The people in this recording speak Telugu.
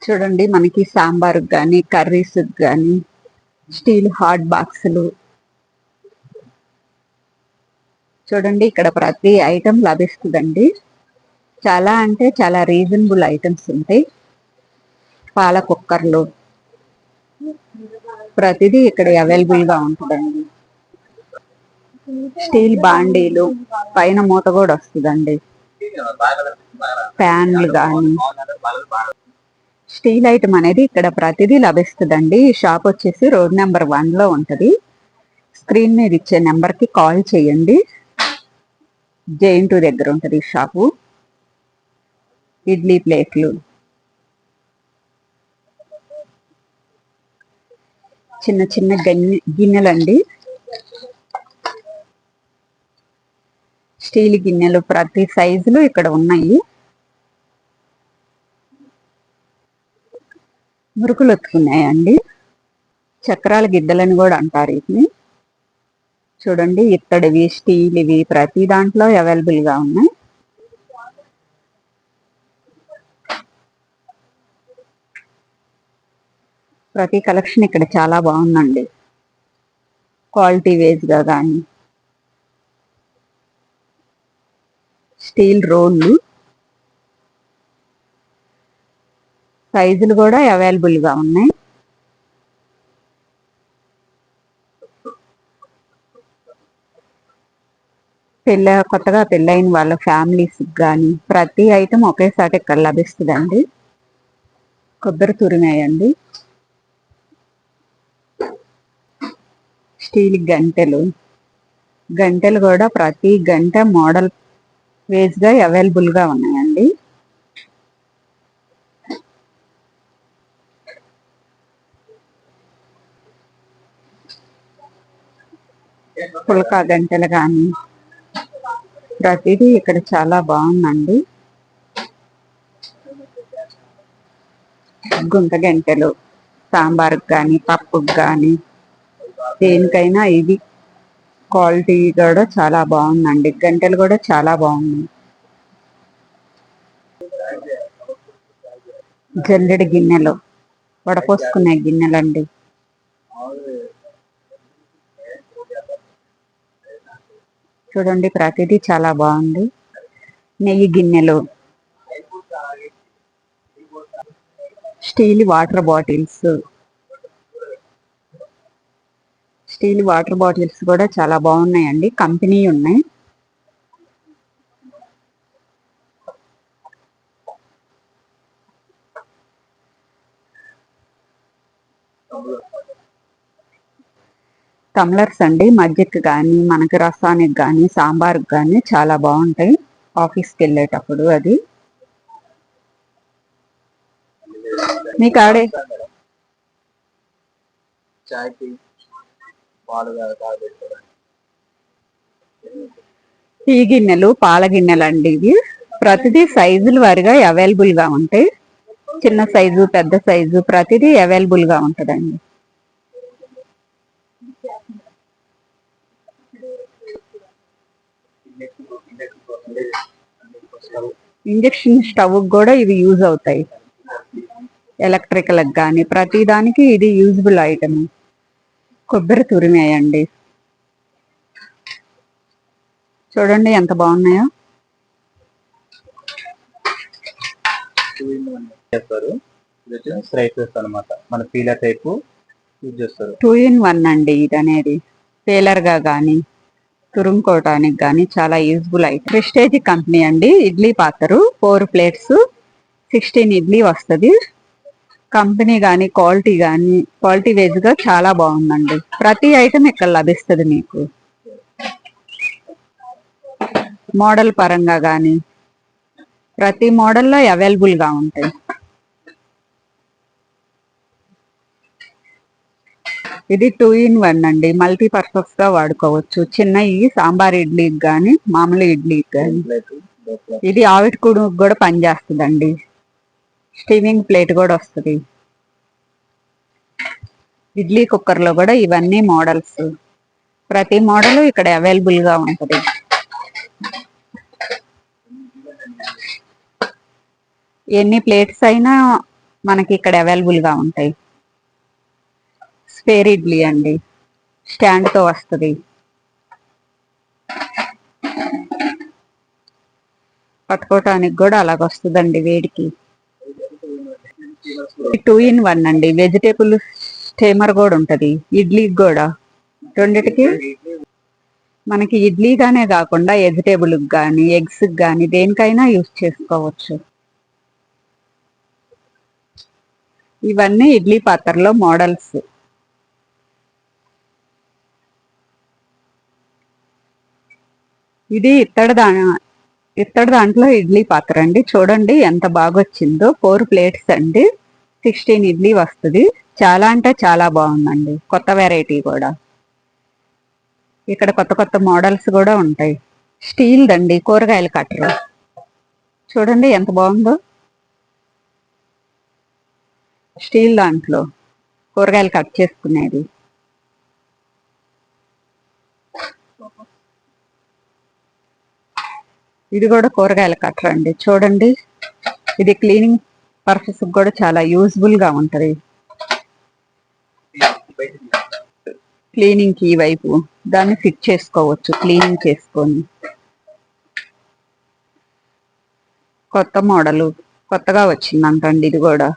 చూడండి మనకి సాంబార్ కానీ కర్రీస్ కానీ స్టీల్ హాట్ బాక్సులు చూడండి ఇక్కడ ప్రతి ఐటెం లభిస్తుందండి. చాలా అంటే చాలా రీజనబుల్ ఐటమ్స్ ఉంటాయి. పాల కుక్కర్లు ప్రతిదీ ఇక్కడ అవైలబుల్ గా ఉంటుందండి. స్టీల్ బాండీలు పైన మూత కూడా వస్తుందండి. ప్యాన్లు కానీ స్టీల్ ఐటమ్ అనేది ఇక్కడ ప్రతిదీ లభిస్తుందండి. ఈ షాప్ వచ్చేసి రోడ్ నెంబర్ 1 లో ఉంటది. స్క్రీన్ మీద ఇచ్చే నెంబర్ కి కాల్ చేయండి. జైంటూ దగ్గర ఉంటది ఈ షాపు. ఇడ్లీ ప్లేట్లు, చిన్న చిన్న గిన్నెలండి. స్టీల్ గిన్నెలు ప్రతి సైజులు ఇక్కడ ఉన్నాయి. మురుకులు ఒత్తుకున్నాయండి. చక్రాల గిద్దలని కూడా అంటారు వీటిని. చూడండి ఇత్తడివి, స్టీల్ ఇవి ప్రతి దాంట్లో అవైలబుల్ గా ఉన్నాయి. ప్రతి కలెక్షన్ ఇక్కడ చాలా బాగుందండి. క్వాలిటీ వేజ్ గా కానీ స్టీల్ రోళ్ళు సైజులు కూడా అవైలబుల్ గా ఉన్నాయి. కొత్తగా పెళ్ళైన వాళ్ళ ఫ్యామిలీస్ కానీ ప్రతి ఐటెం ఒకేసారి ఇక్కడ లభిస్తుందండి. కొబ్బరి తురిమేయండి. స్టీల్ గంటెలు కూడా ప్రతి గంట మోడల్ వేజ్ గా అవైలబుల్ గా ఉన్నాయండి. పుల్కా గంటలు కానీ ప్రతిదీ ఇక్కడ చాలా బాగుందండి. గుంట గంటలు సాంబార్కి కానీ పప్పుకి కానీ దేనికైనా ఇది క్వాలిటీ కూడా చాలా బాగుందండి. గంటలు కూడా చాలా బాగున్నాయి. జల్లెడి గిన్నెలు, వడపోసుకునే గిన్నెలండి. చూడండి ప్రతిదీ చాలా బాగుంది. నెయ్యి గిన్నెలు, స్టీల్ వాటర్ బాటిల్స్ కూడా చాలా బాగున్నాయండి. కంపెనీ ఉన్నాయి. టమ్లర్స్ అండి. మజ్జిగకి కానీ మనకి రసానికి కానీ సాంబార్కి కానీ చాలా బాగుంటాయి. ఆఫీస్కి వెళ్ళేటప్పుడు అది మీకు ఆడే టీ గిన్నెలు, పాల గిన్నెలు అండి. ఇవి ప్రతిదీ సైజుల వారిగా అవైలబుల్ గా ఉంటాయి. చిన్న సైజు, పెద్ద సైజు ప్రతిదీ అవైలబుల్ గా ఉంటుందండి. ఇండక్షన్ స్టవ్ కూడా ఇవి యూజ్ అవుతాయి. ఎలక్ట్రికల్ కానీ ప్రతి దానికి ఇది యూజ్బుల్ ఐటమ్. కొబ్బరి తురిమేయండి. చూడండి ఎంత బాగున్నాయో. టూ ఇన్ వన్ అండి ఇది అనేది. పేలర్ గా కానీ తురుముకోవటానికి కానీ చాలా యూజ్బుల్ ఐటమ్. ప్రెస్టేజ్ కంపెనీ అండి. ఇడ్లీ పాత్ర 4 ప్లేట్స్ 16 ఇడ్లీ వస్తుంది. కంపెనీ కానీ క్వాలిటీ వేజ్ గా చాలా బాగుందండి. ప్రతి ఐటమ్ ఇక్కడ లభిస్తుంది మీకు. మోడల్ పరంగా కానీ ప్రతి మోడల్లో అవైలబుల్ గా ఉంటాయి. ఇది 2 in 1 అండి. మల్టీపర్పస్ గా వాడుకోవచ్చు. చిన్నవి సాంబార్ ఇడ్లీకి కానీ మామూలు ఇడ్లీకి కానీ. ఇది ఆవిరి కూడా పనిచేస్తుందండి. స్టీమింగ్ ప్లేట్ కూడా వస్తుంది. ఇడ్లీ కుక్కర్ లో కూడా ఇవన్నీ మోడల్స్. ప్రతి మోడల్ ఇక్కడ అవైలబుల్ గా ఉంటుంది. ఎన్ని ప్లేట్స్ అయినా మనకి ఇక్కడ అవైలబుల్ గా ఉంటాయి. స్పేర్ ఇడ్లీ అండి, స్టాండ్ తో వస్తుంది. పట్టుకోవటానికి కూడా అలాగొస్తుందండి వేడికి. 2 in 1 అండి. వెజిటేబుల్ స్టీమర్ కూడా ఉంటది ఇడ్లీకి కూడా, రెండిటికి. మనకి ఇడ్లీగానే కాకుండా వెజిటేబుల్ కానీ ఎగ్స్ కానీ దేనికైనా యూజ్ చేసుకోవచ్చు. ఇవన్నీ ఇడ్లీ పాత్రలో మోడల్స్. ఇది ఇత్తడి దాంట్లో ఇడ్లీ పాత్ర అండి. చూడండి ఎంత బాగా వచ్చిందో. 4 plates అండి, 16 ఇడ్లీ వస్తుంది. చాలా అంటే చాలా బాగుందండి. కొత్త వెరైటీ కూడా. ఇక్కడ కొత్త కొత్త మోడల్స్ కూడా ఉంటాయి. స్టీల్ దండి, కూరగాయలు కట్టరు. చూడండి ఎంత బాగుందో. స్టీల్ దాంట్లో కూరగాయలు కట్ చేసుకునేది. ఇది కూడా కూరగాయలు కట్టరు అండి. చూడండి, ఇది క్లీనింగ్ పర్పస్ కూడా చాలా యూజ్ఫుల్ గా ఉంటది. క్లీనింగ్ కి ఈ వైపు దాన్ని ఫిట్ చేసుకోవచ్చు, క్లీనింగ్ చేసుకొని. కొత్త మోడలు, కొత్తగా వచ్చిందంటండి ఇది కూడా.